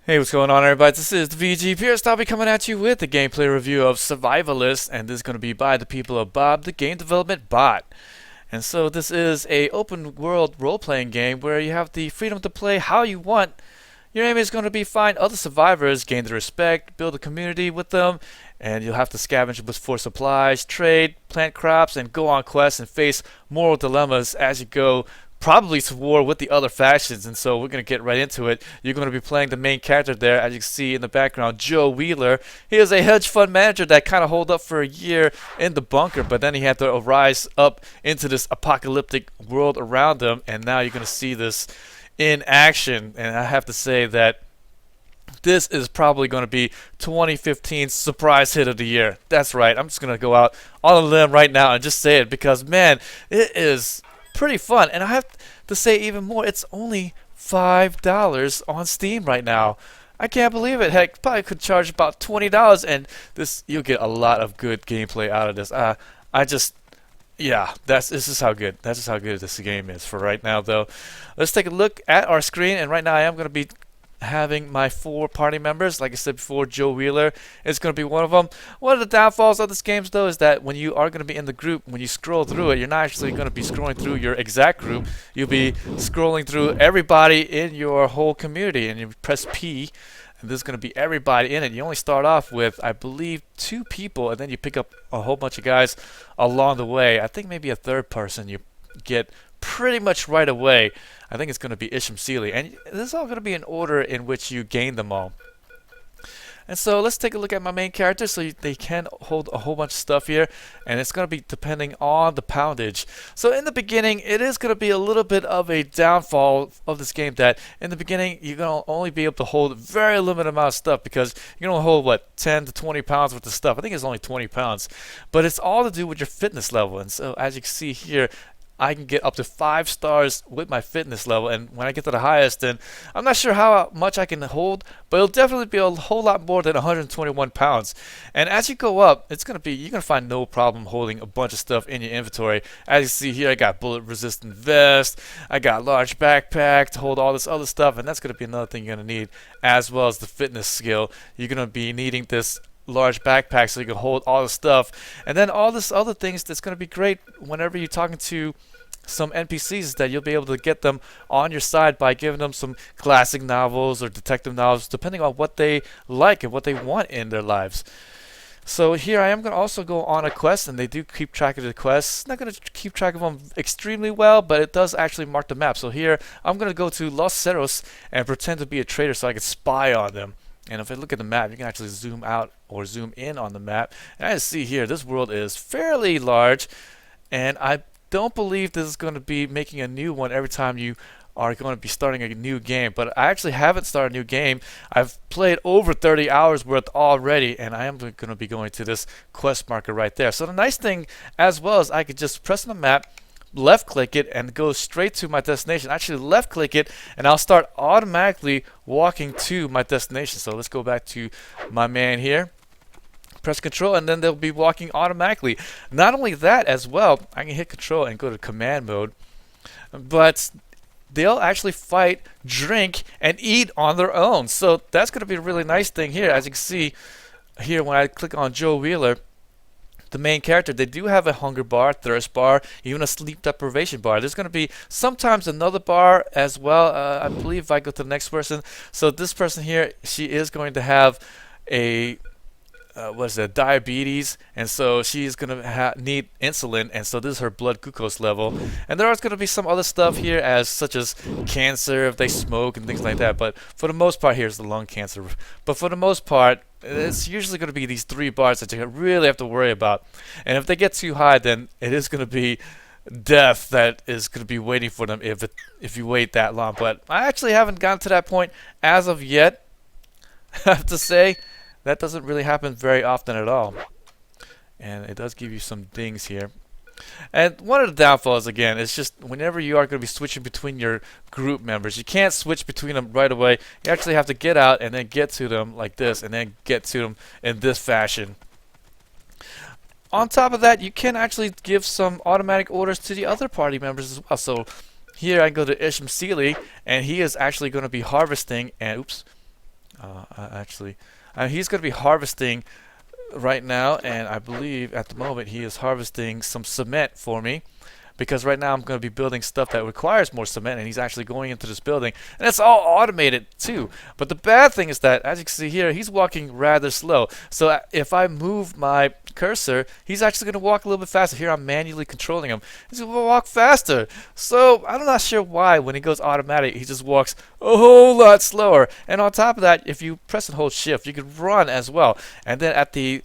Hey, what's going on, everybody? This is the VG Purist. I'll be coming at you with a gameplay review of Survivalist, and this is going to be by the people of Bob, the game development bot. And so this is a open world role-playing game where you have the freedom to play how you want. Your aim is going to be find other survivors, gain their respect, build a community with them, and you'll have to scavenge for supplies, trade, plant crops, and go on quests and face moral dilemmas as you go, probably to war with the other factions. And so we're going to get right into it. You're going to be playing the main character there, as you can see in the background, Joe Wheeler. He is a hedge fund manager that kind of holed up for a year in the bunker, but then he had to rise up into this apocalyptic world around him, and now you're going to see this in action. And I have to say that this is probably going to be 2015's surprise hit of the year. That's right. I'm just going to go out on a limb right now and just say it because, man, it is pretty fun. And I have to say even more, it's only $5 on Steam right now. I can't believe it. Heck, probably could charge about $20, and this you'll get a lot of good gameplay out of this. I just yeah, this is how good. That's just how good this game is for right now, though. Let's take a look at our screen, and right now I am going to be having my 4 party members. Like I said before, Joe Wheeler is going to be one of them. One of the downfalls of this game, though, is that when you are going to be in the group, when you scroll through it, you're not actually going to be scrolling through your exact group. You'll be scrolling through everybody in your whole community, and you press P. And this is going to be everybody in it. You only start off with, I believe, 2 people, and then you pick up a whole bunch of guys along the way. I think maybe a third person you get pretty much right away. I think it's going to be Isham Seeley. And this is all going to be in order in which you gain them all. And so let's take a look at my main character. So they can hold a whole bunch of stuff here, and it's going to be depending on the poundage. So in the beginning, it is going to be a little bit of a downfall of this game that in the beginning, you're going to only be able to hold a very limited amount of stuff because you're going to hold, what, 10 to 20 pounds worth of stuff. I think it's only 20 pounds. But it's all to do with your fitness level. And so as you can see here, I can get up to 5 stars with my fitness level, and when I get to the highest, then I'm not sure how much I can hold, but it'll definitely be a whole lot more than 121 pounds. And as you go up, you're gonna find no problem holding a bunch of stuff in your inventory. As you see here, I got bullet-resistant vest, I got a large backpack to hold all this other stuff, and that's gonna be another thing you're gonna need, as well as the fitness skill. You're gonna be needing this large backpack so you can hold all the stuff, and then all this other things that's going to be great whenever you're talking to some NPCs, that you'll be able to get them on your side by giving them some classic novels or detective novels, depending on what they like and what they want in their lives. So here I am going to also go on a quest, and they do keep track of the quests. Not going to keep track of them extremely well, but it does actually mark the map. So here I'm going to go to Los Cerros and pretend to be a trader so I can spy on them. And if I look at the map, you can actually zoom out or zoom in on the map. And as you see here, this world is fairly large, and I don't believe this is going to be making a new one every time you are going to be starting a new game. But I actually haven't started a new game. I've played over 30 hours worth already, and I am going to be going to this quest marker right there. So the nice thing as well is I could just press on the map, left click it, and go straight to my destination. Actually left click it, and I'll start automatically walking to my destination. So let's go back to my man here, press control, and then they'll be walking automatically. Not only that as well, I can hit control and go to command mode, but they'll actually fight, drink, and eat on their own. So that's going to be a really nice thing here. As you can see here, when I click on Joe Wheeler, the main character, they do have a hunger bar, thirst bar, even a sleep deprivation bar. There's going to be sometimes another bar as well. I believe if I go to the next person. So this person here, she is going to have a diabetes, and so she's gonna need insulin, and so this is her blood glucose level. And there is gonna be some other stuff here, as such as cancer if they smoke and things like that. But for the most part, here's the lung cancer. But for the most part, it's usually going to be these 3 bars that you really have to worry about. And if they get too high, then it is going to be death that is going to be waiting for them if you wait that long. But I actually haven't gotten to that point as of yet. I have to say that doesn't really happen very often at all. And it does give you some dings here. And one of the downfalls, again, is just whenever you are going to be switching between your group members, you can't switch between them right away. You actually have to get out and then get to them like this, and then get to them in this fashion. On top of that, you can actually give some automatic orders to the other party members as well. So here I go to Isham Seeley, and he is actually going to be harvesting, and oops, Actually, he's going to be harvesting right now, and I believe at the moment he is harvesting some cement for me. Because right now I'm going to be building stuff that requires more cement, and he's actually going into this building, and it's all automated too. But the bad thing is that, as you can see here, he's walking rather slow. So if I move my cursor, he's actually going to walk a little bit faster. Here I'm manually controlling him. He's going to walk faster. So I'm not sure why when he goes automatic, he just walks a whole lot slower. And on top of that, if you press and hold shift, you can run as well. And then at the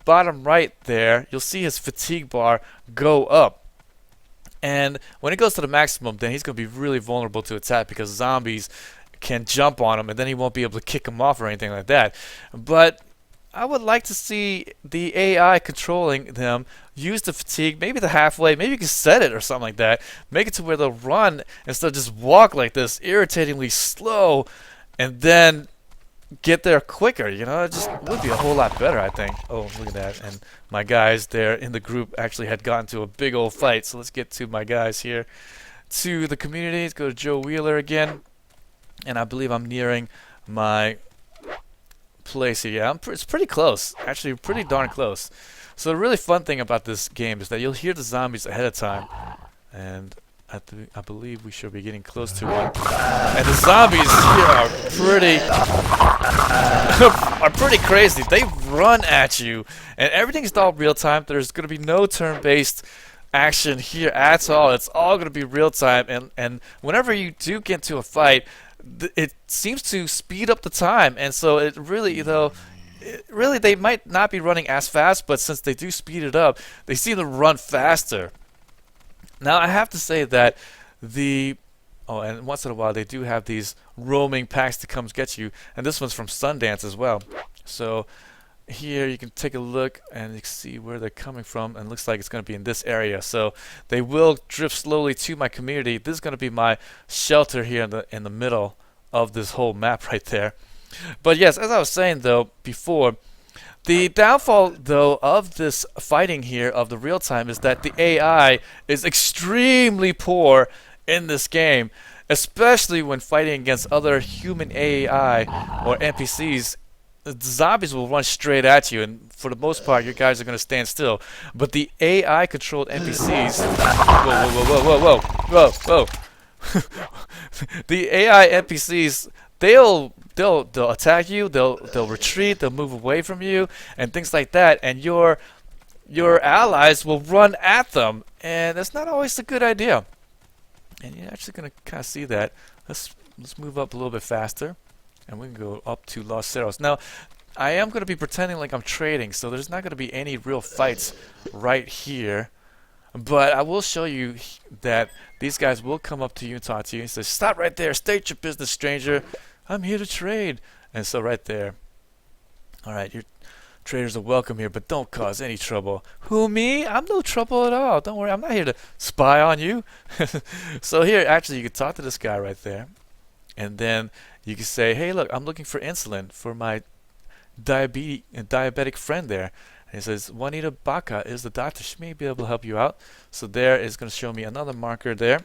bottom right there, you'll see his fatigue bar go up. And when it goes to the maximum, then he's going to be really vulnerable to attack because zombies can jump on him, and then he won't be able to kick him off or anything like that. But I would like to see the AI controlling them use the fatigue, maybe the halfway, maybe you can set it or something like that. Make it to where they'll run instead of just walk like this, irritatingly slow, and then get there quicker. You know, it just would be a whole lot better, I think. Oh, look at that. And my guys there in the group actually had gotten to a big old fight. So let's get to my guys here. To the community, let's go to Joe Wheeler again. And I believe I'm nearing my place here. Yeah, it's pretty close. Actually, pretty darn close. So the really fun thing about this game is that you'll hear the zombies ahead of time. And I believe we should be getting close to one. And the zombies here are pretty crazy. They run at you, and everything's all real time. There's going to be no turn-based action here at all. It's all going to be real time, and whenever you do get into a fight, it seems to speed up the time. And so it really, really they might not be running as fast, but since they do speed it up, they seem to run faster. Now I have to say that and once in a while they do have these roaming packs to come get you, and this one's from Sundance as well. So here you can take a look and you can see where they're coming from, and it looks like it's going to be in this area. So they will drift slowly to my community. This is going to be my shelter here in the middle of this whole map right there. But yes, as I was saying though before, the downfall, though, of this fighting here of the real time is that the AI is extremely poor in this game, especially when fighting against other human AI or NPCs. The zombies will run straight at you, and for the most part, your guys are going to stand still. But the AI-controlled NPCs, whoa. The AI NPCs, they'll attack you, they'll retreat, they'll move away from you, and things like that, and your allies will run at them, and that's not always a good idea. And you're actually gonna kind of see that. Let's move up a little bit faster, and we can go up to Los Cerros. Now, I am gonna be pretending like I'm trading, so there's not gonna be any real fights right here. But I will show you that these guys will come up to you and talk to you and say, "Stop right there, state your business, stranger. I'm here to trade." And so right there, alright, your traders are welcome here, but don't cause any trouble. Who, me? I'm no trouble at all. Don't worry, I'm not here to spy on you. So here, actually, you can talk to this guy right there. And then you can say, "Hey, look, I'm looking for insulin for my diabetic friend there." And he says, "Juanita Baca is the doctor. She may be able to help you out." So there is going to show me another marker there.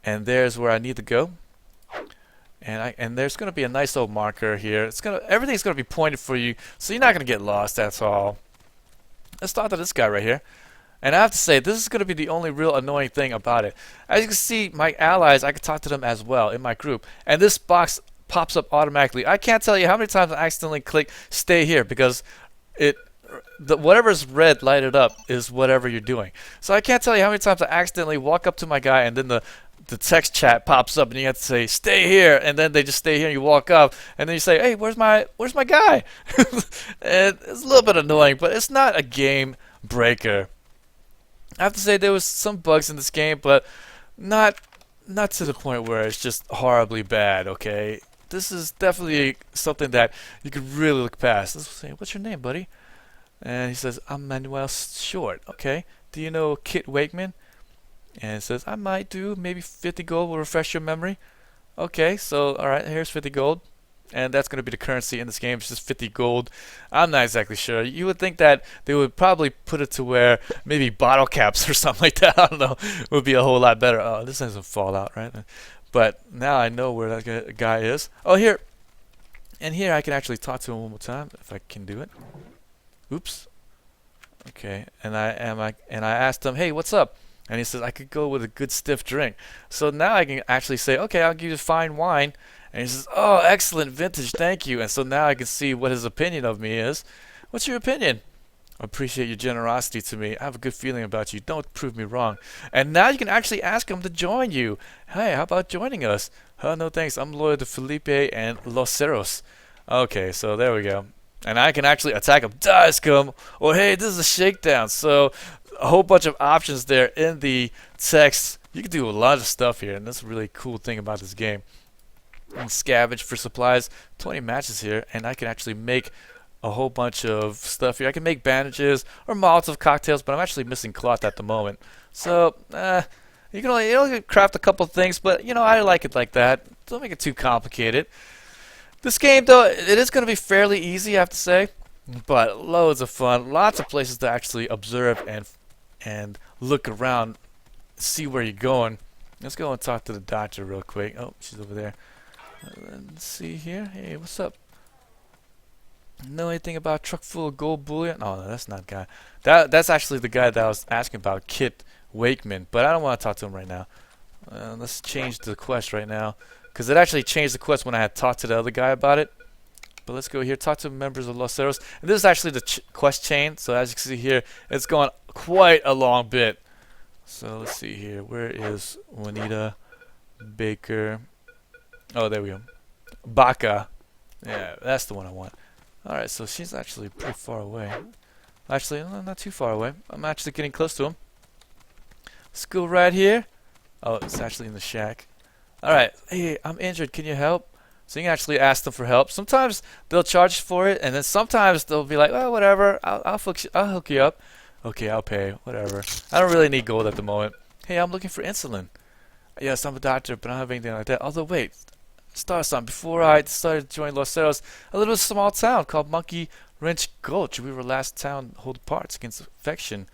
And there's where I need to go. And there's going to be a nice old marker here. Everything's going to be pointed for you, so you're not going to get lost. That's all. Let's talk to this guy right here. And I have to say, this is going to be the only real annoying thing about it. As you can see, my allies, I can talk to them as well in my group. And this box pops up automatically. I can't tell you how many times I accidentally click stay here because whatever's red lighted up is whatever you're doing. So I can't tell you how many times I accidentally walk up to my guy and then the text chat pops up and you have to say stay here, and then they just stay here and you walk up and then you say, "Hey, where's my guy?" And it's a little bit annoying, but it's not a game breaker. I have to say there was some bugs in this game, but not to the point where it's just horribly bad, okay? This is definitely something that you could really look past. Let's say, "What's your name, buddy?" And he says, "I'm Manuel Short." "Okay. Do you know Kit Wakeman?" And it says, "I might do. Maybe 50 gold will refresh your memory." "Okay, so alright, here's 50 gold. And that's going to be the currency in this game. It's just 50 gold. I'm not exactly sure. You would think that they would probably put it to where maybe bottle caps or something like that, I don't know, would be a whole lot better. Oh, this has a Fallout, right? But now I know where that guy is. Oh, here. And here I can actually talk to him one more time if I can do it. Oops. Okay, and I asked him, hey, what's up? And he says I could go with a good stiff drink. So now I can actually say, okay, I'll give you fine wine. And he says, oh, excellent vintage, thank you. And so now I can see what his opinion of me is. What's your opinion? I appreciate your generosity to me. I have a good feeling about you. Don't prove me wrong. And now you can actually ask him to join you. Hey, how about joining us? No thanks. I'm loyal to Felipe and Los Cerros. Okay, so there we go. And I can actually attack him. Dice come. Or hey, this is a shakedown. So a whole bunch of options there in the text. You can do a lot of stuff here, and that's a really cool thing about this game. And scavenge for supplies. 20 matches here, and I can actually make a whole bunch of stuff here. I can make bandages or Molotov cocktails, but I'm actually missing cloth at the moment. So you can only craft a couple of things, but you know I like it like that. Don't make it too complicated. This game, though, it is going to be fairly easy, I have to say, but loads of fun. Lots of places to actually observe and look around, see where you're going. Let's go and talk to the doctor real quick. Oh, she's over there. Let's see here. Hey, what's up? Know anything about a truck full of gold bullion? Oh, no, that's not the guy. That's actually the guy that I was asking about, Kit Wakeman, but I don't want to talk to him right now. Let's change the quest right now, because it actually changed the quest when I had talked to the other guy about it. But let's go here, talk to members of Los Cerros. And this is actually the quest chain, so as you can see here, it's going quite a long bit. So let's see here, where is Juanita Baker? Oh, there we go. Baca. Yeah, that's the one I want. Alright, so she's actually pretty far away. Actually, no, not too far away. I'm actually getting close to him. Let's go right here. Oh, it's actually in the shack. Alright, hey, I'm injured. Can you help? So you can actually ask them for help. Sometimes they'll charge for it, and then sometimes they'll be like, oh, whatever, I'll hook you up. Okay, I'll pay, whatever. I don't really need gold at the moment. Hey, I'm looking for insulin. Yes, I'm a doctor, but I don't have anything like that. Although, wait, start something. Before I decided to join Los Cerros, a little small town called Monkey Wrench Gulch. We were the last town to hold parts against infection.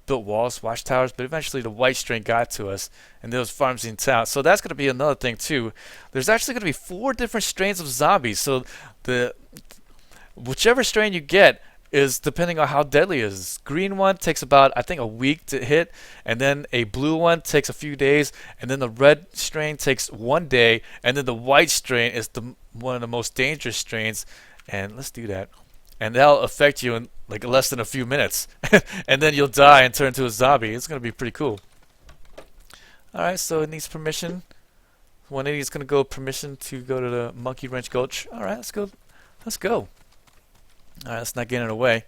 Built walls, watchtowers, but eventually the white strain got to us, and there was farms in town. So that's going to be another thing too. There's actually going to be 4 different strains of zombies. So whichever strain you get is depending on how deadly it is. Green one takes about, I think, a week to hit, and then a blue one takes a few days, and then the red strain takes 1 day, and then the white strain is one of the most dangerous strains. And let's do that. And that'll affect you in like less than a few minutes. And then you'll die and turn into a zombie. It's going to be pretty cool. Alright, so it needs permission. 180 is going to go permission to go to the Monkey Wrench Gulch. Alright, let's go. Let's go. Alright, let's not get in the way.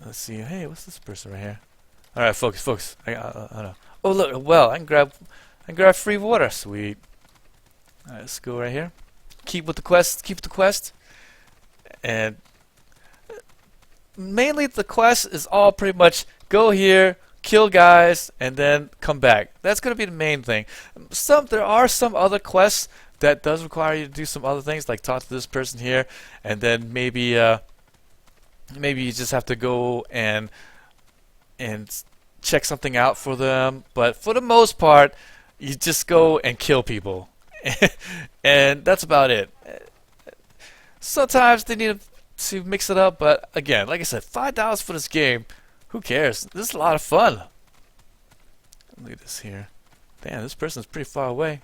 Let's see. Hey, what's this person right here? Alright, focus. I don't know. Oh, look, well, I can grab free water. Sweet. Alright, let's go right here. Keep with the quest. And mainly the quest is all pretty much go here, kill guys, and then come back. That's going to be the main thing. There are some other quests that does require you to do some other things, like talk to this person here, and then maybe you just have to go and check something out for them. But for the most part, you just go and kill people, and that's about it. Sometimes they need to mix it up, but again, like I said, $5 for this game. Who cares? This is a lot of fun. Look at this here. Damn, this person's pretty far away.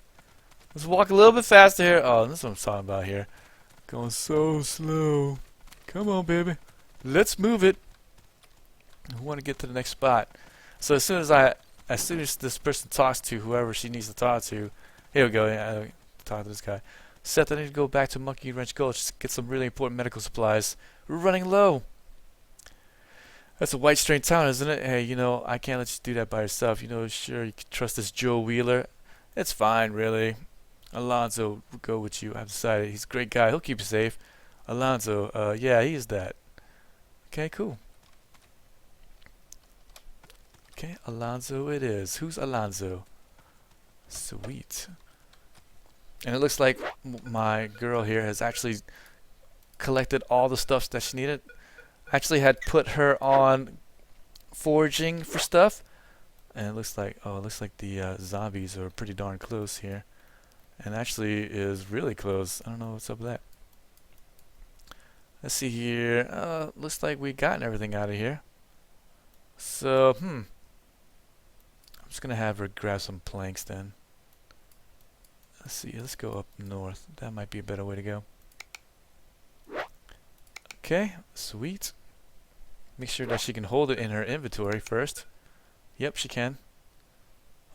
Let's walk a little bit faster here. Oh, this is what I'm talking about here. Going so slow. Come on, baby. Let's move it. We want to get to the next spot. So as soon as this person talks to whoever she needs to talk to, here we go. Yeah, talk to this guy. Seth, I need to go back to Monkey Wrench Gulch to get some really important medical supplies. We're running low. That's a white strain town, isn't it? Hey, you know, I can't let you do that by yourself. You know, sure, you can trust this Joe Wheeler. It's fine, really. Alonzo will go with you. I've decided he's a great guy. He'll keep you safe. Alonzo, yeah, he is that. Okay, cool. Okay, Alonzo it is. Who's Alonzo? Sweet. And it looks like my girl here has actually collected all the stuff that she needed. Actually had put her on foraging for stuff. And it looks like, the zombies are pretty darn close here. And actually is really close. I don't know what's up with that. Let's see here. Looks like we gotten everything out of here. So, I'm just gonna have her grab some planks then. Let's see. Let's go up north. That might be a better way to go. Okay, sweet. Make sure that she can hold it in her inventory first. Yep, she can.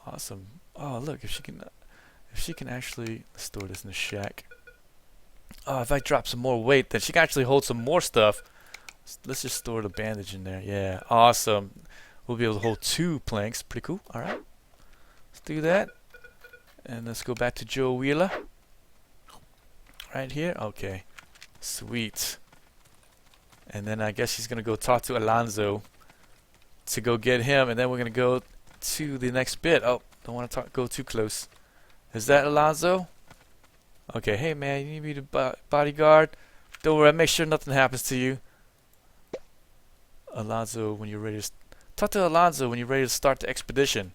Awesome. Oh, look, if she can actually store this in the shack. Oh, if I drop some more weight, then she can actually hold some more stuff. Let's just store the bandage in there. Yeah, awesome. We'll be able to hold 2 planks. Pretty cool. All right, let's do that. And let's go back to Joe Wheeler. Right here. Okay, sweet. And then I guess she's gonna go talk to Alonzo to go get him, and then we're gonna go to the next bit. Oh, don't want to go too close. Is that Alonzo? Okay, hey man, you need me to bodyguard? Don't worry, I'll make sure nothing happens to you. Alonzo, when you're ready to talk to Alonzo when you're ready to start the expedition.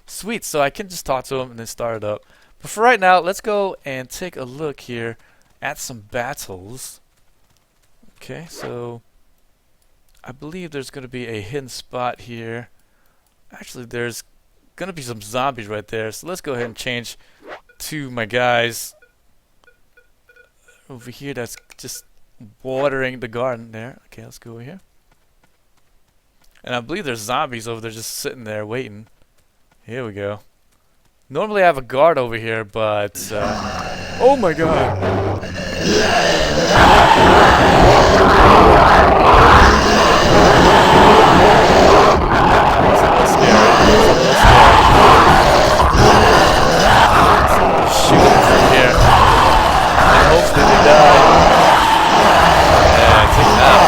Sweet, so I can just talk to him and then start it up. But for right now, let's go and take a look here at some battles. Okay, so I believe there's going to be a hidden spot here. Actually, there's going to be some zombies right there. So let's go ahead and change to my guys over here that's just watering the garden there. Okay, let's go over here. And I believe there's zombies over there just sitting there waiting. Here we go. Normally I have a guard over here, but oh my god. That's a little scary. Shoot them from here. And hopefully they die. Yeah, take them out.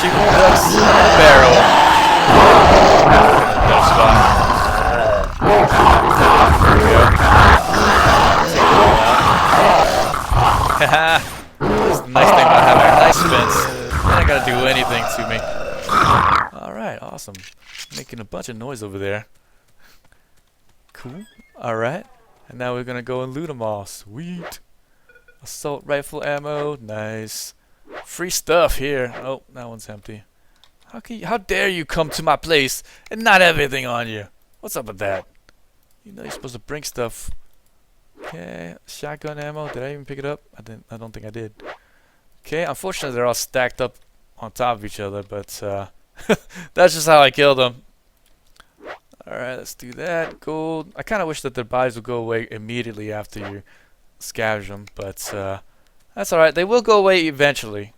Shooting ducks in the barrel. Better spot. There we go. Take them out. Haha. That's the nice thing about having a nice fence. You ain't gotta do anything to me. Alright, awesome. Making a bunch of noise over there. Cool. Alright. And now we're gonna go and loot them all. Sweet. Assault rifle ammo. Nice. Free stuff here. Oh, that one's empty. How dare you come to my place and not have anything on you? What's up with that? You know you're supposed to bring stuff. Okay, shotgun ammo. Did I even pick it up? I don't think I did. Okay, unfortunately they're all stacked up on top of each other, but that's just how I killed them. Alright, let's do that. Gold. I kind of wish that their bodies would go away immediately after you scavenge them, but that's alright. They will go away eventually.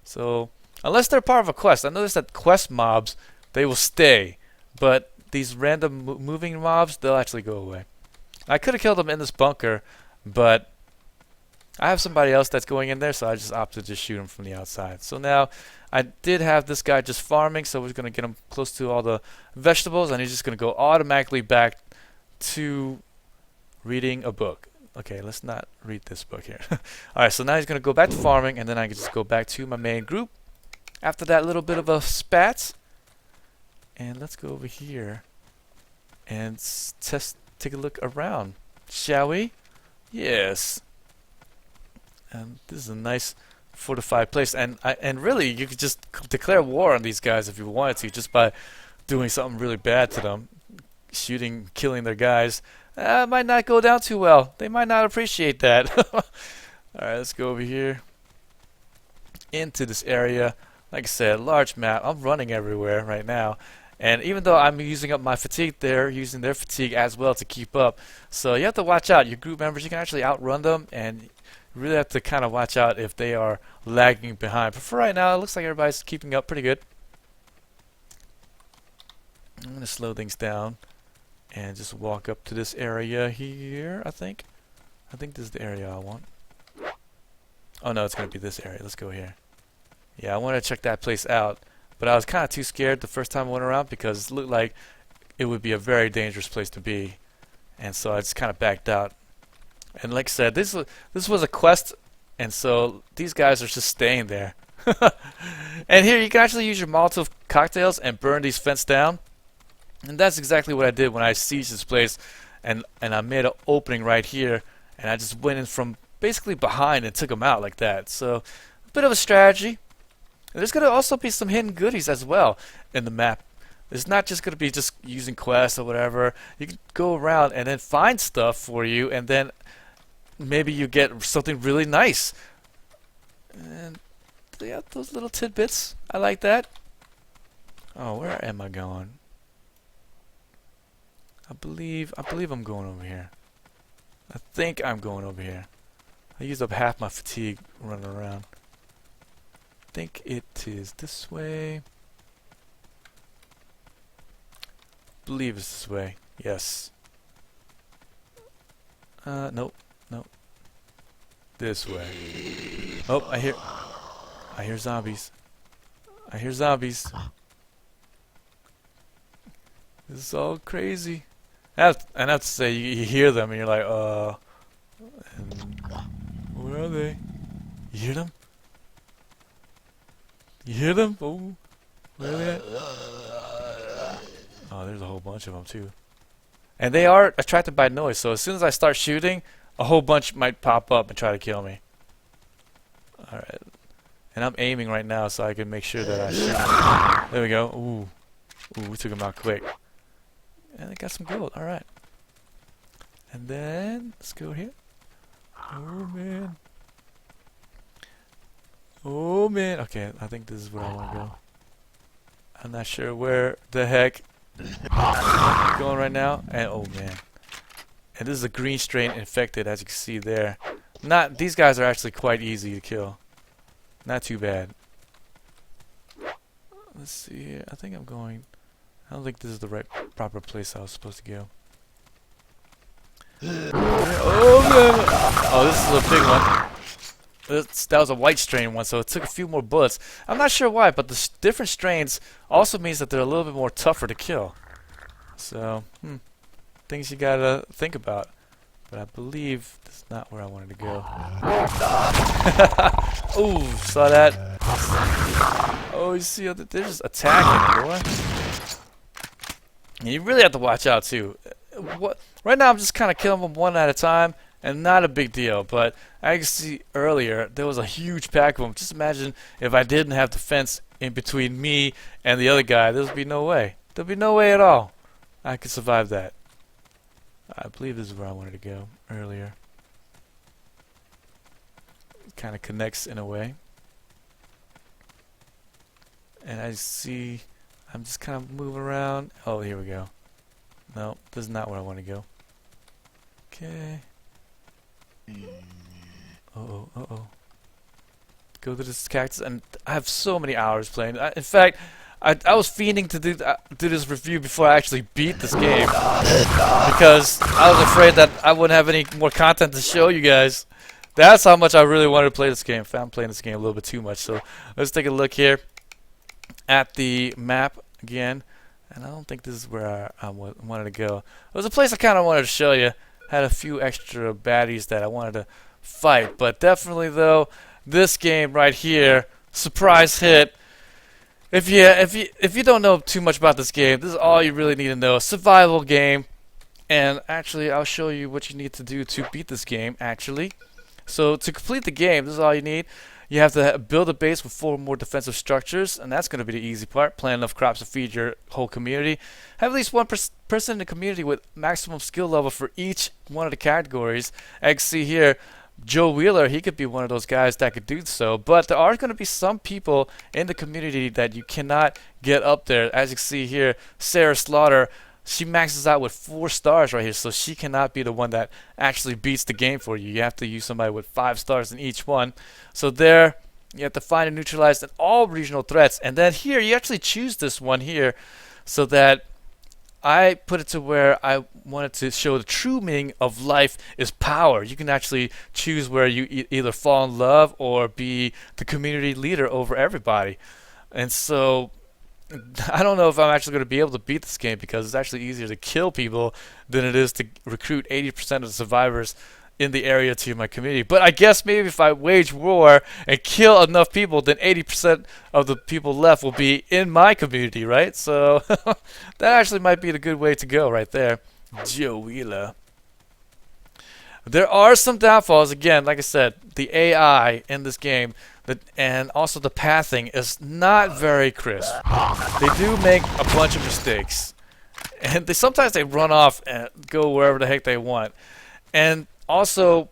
So, unless they're part of a quest. I noticed that quest mobs, they will stay, but these random moving mobs, they'll actually go away. I could have killed them in this bunker, but I have somebody else that's going in there, so I just opted to just shoot him from the outside. So now, I did have this guy just farming, so we're going to get him close to all the vegetables, and he's just going to go automatically back to reading a book. Okay, let's not read this book here. Alright, so now he's going to go back to farming, and then I can just go back to my main group. After that little bit of a spat, and let's go over here and take a look around, shall we? Yes. And this is a nice fortified place, and really you could just declare war on these guys if you wanted to, just by doing something really bad to them, shooting, killing their guys. Might not go down too well. They might not appreciate that. Alright, let's go over here into this area. Like I said, large map. I'm running everywhere right now, and even though I'm using up my fatigue, they're using their fatigue as well to keep up. So you have to watch out. Your group members, you can actually outrun them, and you really have to kind of watch out if they are lagging behind. But for right now, it looks like everybody's keeping up pretty good. I'm going to slow things down and just walk up to this area here, I think. I think this is the area I want. Oh no, it's going to be this area. Let's go here. Yeah, I want to check that place out, but I was kind of too scared the first time I went around because it looked like it would be a very dangerous place to be, and so I just kind of backed out. And like I said, this was a quest, and so these guys are just staying there. And here you can actually use your Molotov cocktails and burn these fence down, and that's exactly what I did when I sieged this place, and I made an opening right here, and I just went in from basically behind and took him out like that. So a bit of a strategy. And there's going to also be some hidden goodies as well in the map. It's not just going to be just using quests or whatever. You can go around and then find stuff for you, and then maybe you get something really nice. And yeah, those little tidbits, I like that. Oh, where am I going? I believe I'm going over here. I think I'm going over here. I used up half my fatigue running around. I think it is this way. Believe it's this way. Yes. Nope. Nope. This way. Oh, I hear zombies. I hear zombies. This is all crazy. I have to say, you hear them and you're like, where are they? You hear them? You hear them? Oh, where are they at? Oh, there's a whole bunch of them too. And they are attracted by noise, so as soon as I start shooting, a whole bunch might pop up and try to kill me. Alright. And I'm aiming right now so I can make sure that I shoot. There we go. Ooh. Ooh, we took him out quick. And I got some gold. Alright. And then, let's go here. Oh, man. Oh, man. Okay, I think this is where I want to go. I'm not sure where the heck I'm going right now. And, oh, man. And this is a green strain infected, as you can see there. These guys are actually quite easy to kill. Not too bad. Let's see here. I think I'm going... I don't think this is the right proper place I was supposed to go. Oh, man. Oh, this is a big one. That was a white strain one, so it took a few more bullets. I'm not sure why, but the different strains also means that they're a little bit more tougher to kill. So, things you gotta think about. But I believe this is not where I wanted to go. Ooh, saw that. Oh, you see, they're just attacking, boy. And you really have to watch out too. Right now I'm just kind of killing them one at a time, and not a big deal. But as you can see earlier, there was a huge pack of them. Just imagine if I didn't have the fence in between me and the other guy. There'd be no way. There'd be no way at all I could survive that. I believe this is where I wanted to go earlier. It kind of connects in a way. And I see... I'm just kind of moving around. Oh, here we go. No, this is not where I want to go. Okay. Uh-oh, uh-oh. Go to this cactus, and I have so many hours playing. In fact, I was fiending to do this review before I actually beat this game. Because I was afraid that I wouldn't have any more content to show you guys. That's how much I really wanted to play this game. I'm playing this game a little bit too much. So let's take a look here at the map again, and I don't think this is where I wanted to go. It was a place I kind of wanted to show you. Had a few extra baddies that I wanted to fight, but definitely though, this game right here, surprise hit. If you don't know too much about this game, this is all you really need to know. Survival game, and actually I'll show you what you need to do to beat this game. Actually, so to complete the game, this is all you need. You have to build a base with 4 more defensive structures, and that's going to be the easy part. Plant enough crops to feed your whole community. Have at least one person in the community with maximum skill level for each one of the categories. As you can see here, Joe Wheeler, he could be one of those guys that could do so. But there are going to be some people in the community that you cannot get up there. As you can see here, Sarah Slaughter, she maxes out with 4 stars right here, so she cannot be the one that actually beats the game for you. You have to use somebody with 5 stars in each one. So there, you have to find and neutralize all regional threats. And then here, you actually choose this one here, so that I put it to where I wanted to show the true meaning of life is power. You can actually choose where you either fall in love or be the community leader over everybody. And so I don't know if I'm actually going to be able to beat this game, because it's actually easier to kill people than it is to recruit 80% of the survivors in the area to my community. But I guess maybe if I wage war and kill enough people, then 80% of the people left will be in my community, right? So that actually might be the good way to go right there. Joe Wheeler. There are some downfalls. Again, like I said, the AI in this game, and also the pathing is not very crisp. They do make a bunch of mistakes, and sometimes they run off and go wherever the heck they want. And also,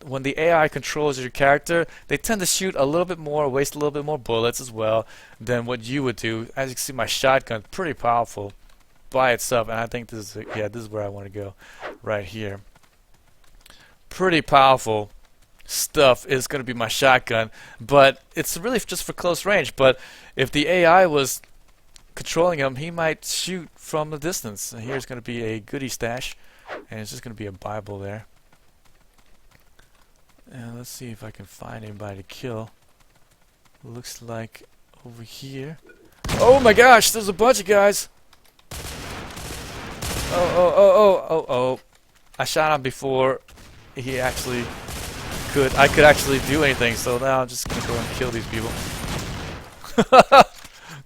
when the AI controls your character, they tend to shoot a little bit more, waste a little bit more bullets as well than what you would do. As you can see, my shotgun's pretty powerful by itself, and I think this is, yeah, this is where I want to go, right here. Pretty powerful stuff is going to be my shotgun, but it's really just for close range. But if the AI was controlling him, he might shoot from the distance. And here's going to be a goodie stash, and it's just going to be a Bible there. And let's see if I can find anybody to kill. Looks like over here. Oh my gosh, there's a bunch of guys. Oh. I shot him before he actually I could actually do anything, so now I'm just gonna go and kill these people.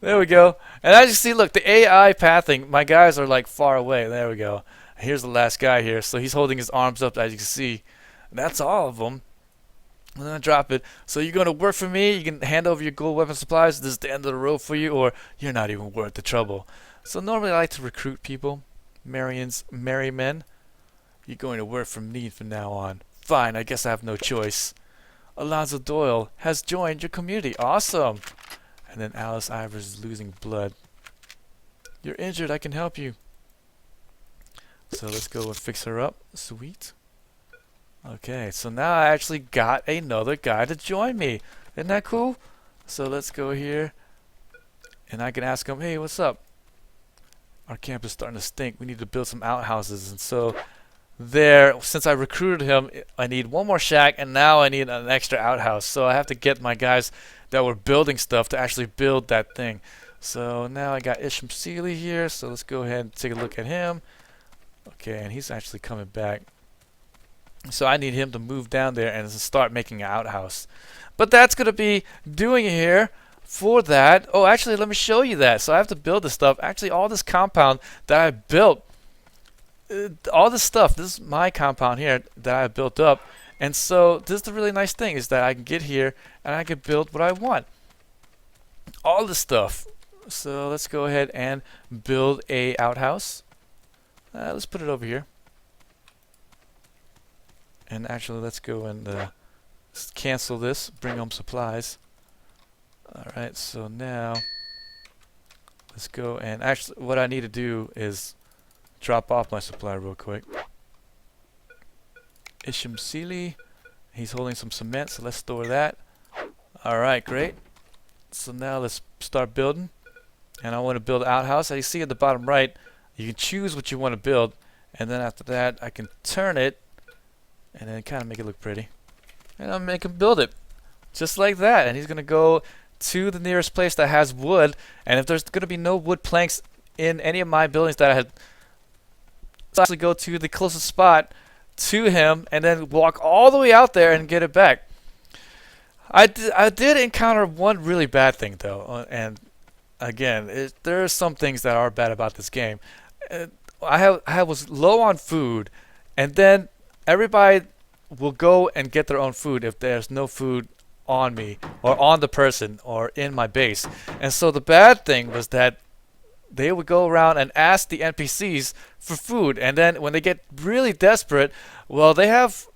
There we go. And as you see, look, the AI pathing, my guys are like far away. There we go. Here's the last guy here. So he's holding his arms up, as you can see. That's all of them. I'm gonna drop it. So you're gonna work for me, you can hand over your gold weapon supplies, this is the end of the road for you, or you're not even worth the trouble. So normally I like to recruit people. Merry men. You're going to work for me from now on. Fine, I guess I have no choice. Alonzo Doyle has joined your community. Awesome. And then Alice Ivers is losing blood. You're injured, I can help you. So let's go and fix her up. Sweet. Okay, so now I actually got another guy to join me. Isn't that cool? So let's go here. And I can ask him, hey, what's up? Our camp is starting to stink. We need to build some outhouses. And so there, since I recruited him, I need one more shack, and now I need an extra outhouse. So I have to get my guys that were building stuff to actually build that thing. So now I got Isham Seeley here. So let's go ahead and take a look at him. Okay, and he's actually coming back. So I need him to move down there and start making an outhouse. But that's going to be doing it here for that. Oh, actually, let me show you that. So I have to build this stuff. Actually, all this compound that I built, all this stuff, this is my compound here that I built up. And so this is the really nice thing, is that I can get here and I can build what I want. All this stuff. So let's go ahead and build a outhouse. Let's put it over here. And actually, let's go and cancel this, bring home supplies. Alright, so now let's go and actually what I need to do is drop off my supply real quick. Isham Seeley, he's holding some cement, so let's store that. Alright, great. So now let's start building. And I want to build an outhouse. As you see at the bottom right, you can choose what you want to build, and then after that I can turn it and then kind of make it look pretty. And I'll make him build it. Just like that. And he's going to go to the nearest place that has wood. And if there's going to be no wood planks in any of my buildings that I had, so I actually go to the closest spot to him and then walk all the way out there and get it back. I did encounter one really bad thing though. And again, there are some things that are bad about this game. I was low on food, and then everybody will go and get their own food if there's no food on me or on the person or in my base. And so the bad thing was that they would go around and ask the NPCs for food, and then when they get really desperate, well, they have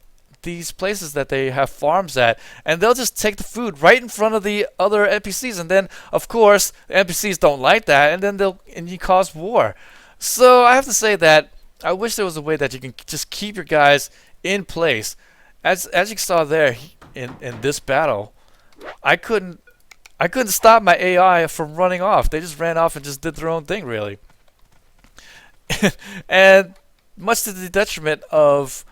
these places that they have farms at, and they'll just take the food right in front of the other NPCs, and then of course the NPCs don't like that, and then you cause war. So I have to say that I wish there was a way that you can just keep your guys in place. As you saw there in this battle, I couldn't stop my AI from running off. They just ran off and just did their own thing, really. And much to the detriment of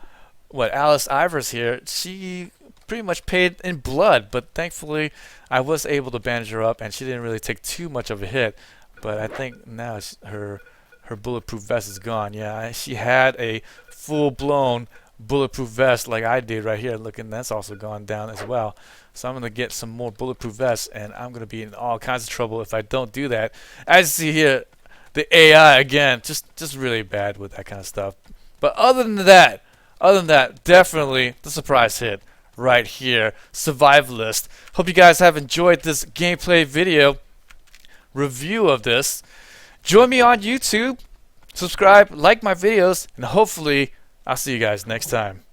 Alice Ivers here, she pretty much paid in blood, but thankfully I was able to bandage her up and she didn't really take too much of a hit. But I think now her bulletproof vest is gone. Yeah, she had a full-blown bulletproof vest like I did right here. Look, and that's also gone down as well. So I'm going to get some more bulletproof vests, and I'm going to be in all kinds of trouble if I don't do that. As you see here, the AI, again, just really bad with that kind of stuff. But other than that, Other than that, definitely the surprise hit right here, Survivalist. Hope you guys have enjoyed this gameplay video review of this. Join me on YouTube, subscribe, like my videos, and hopefully I'll see you guys next time.